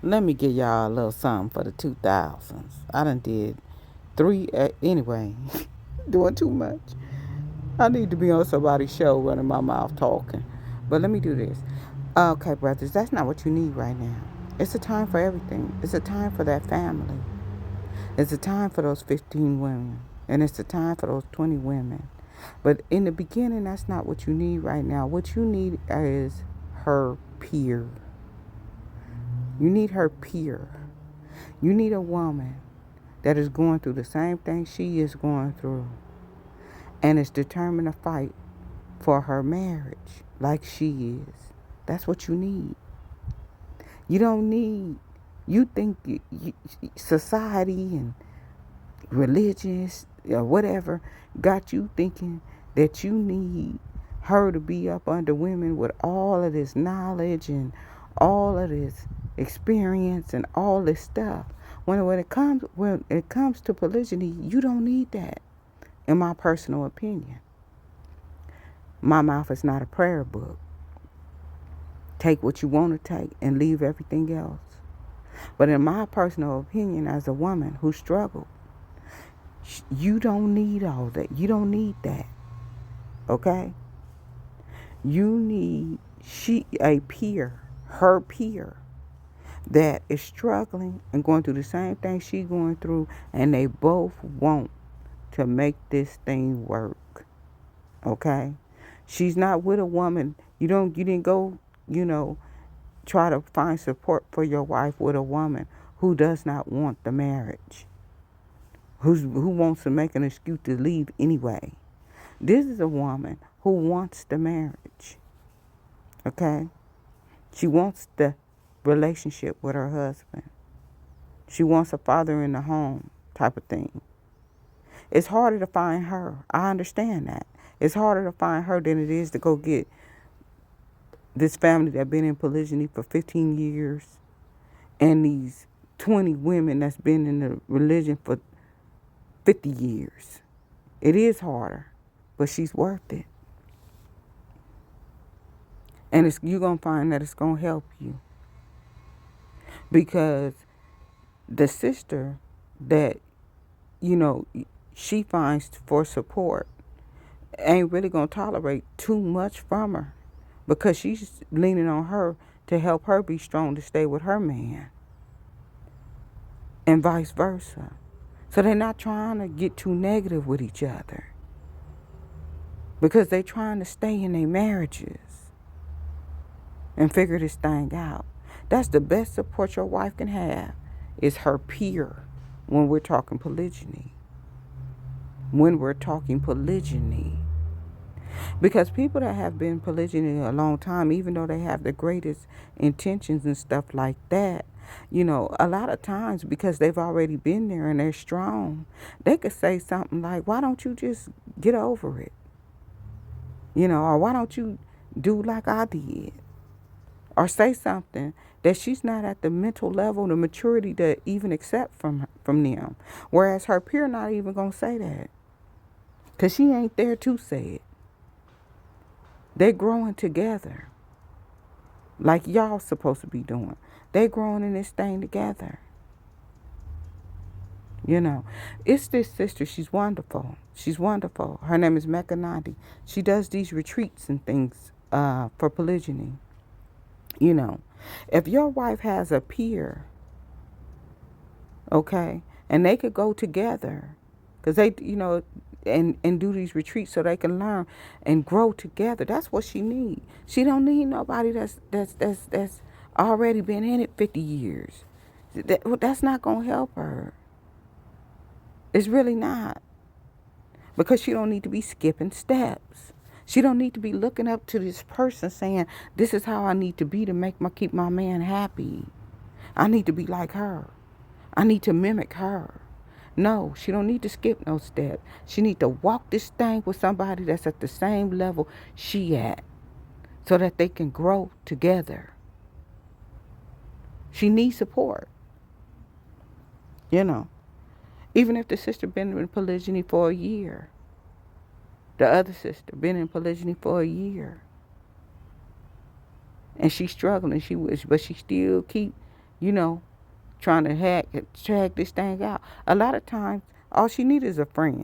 Let me give y'all a little something for the 2000s. I done did three, anyway, doing too much. I need to be on somebody's show running my mouth talking. But let me do this. Okay, brothers, that's not what you need right now. It's a time for everything. It's a time for that family. It's a time for those 15 women. And it's a time for those 20 women. But in the beginning, that's not what you need right now. What you need is her peer. You need her peer. You need a woman that is going through the same thing she is going through and is determined to fight for her marriage like she is. That's what you need. You don't need, you think society and religions or whatever got you thinking that you need her to be up under women with all of this knowledge and all of this experience and all this stuff. When it comes to polygyny, you don't need that. In my personal opinion, my mouth is not a prayer book. Take what you want to take and leave everything else. But in my personal opinion, as a woman who struggled, you don't need all that. You don't need that. Okay? You need a peer, her peer, that is struggling and going through the same thing she's going through, and they both want to make this thing work. Okay? She's not with a woman. You didn't go, you know, try to find support for your wife with a woman who does not want the marriage, who wants to make an excuse to leave anyway. This is a woman who wants the marriage. Okay? She wants the relationship with her husband. She wants a father in the home type of thing. It's harder to find her. I understand that. It's harder to find her than it is to go get this family that been in polygyny for 15 years and these 20 women that's been in the religion for 50 years. It is harder, but she's worth it. And you're going to find that it's going to help you. Because the sister that, you know, she finds for support ain't really going to tolerate too much from her. Because she's leaning on her to help her be strong to stay with her man. And vice versa. So they're not trying to get too negative with each other. Because they're trying to stay in their marriages and figure this thing out. That's the best support your wife can have, is her peer when we're talking polygyny. When we're talking polygyny. Because people that have been polygyny a long time, even though they have the greatest intentions and stuff like that, you know, a lot of times because they've already been there and they're strong, they could say something like, why don't you just get over it? You know, or why don't you do like I did? Or say something that she's not at the mental level, the maturity to even accept from them. Whereas her peer not even going to say that. Because she ain't there to say it. They're growing together. Like y'all supposed to be doing. They're growing in this thing together. You know. It's this sister. She's wonderful. She's wonderful. Her name is Mecca Nandi. She does these retreats and things for polygyny. You know. If your wife has a peer, okay, and they could go together, because they, you know, and do these retreats so they can learn and grow together. That's what she needs. She don't need nobody that's already been in it 50 years. That's not gonna help her. It's really not, because she don't need to be skipping steps. She don't need to be looking up to this person saying, this is how I need to be to keep my man happy. I need to be like her. I need to mimic her. No, she don't need to skip no steps. She need to walk this thing with somebody that's at the same level she at, so that they can grow together. She needs support. You know, even if the sister been in polygyny for a year, the other sister been in polygyny for a year, and she's struggling. But she still keep you know, trying to hack this thing out. A lot of times, all she needs is a friend.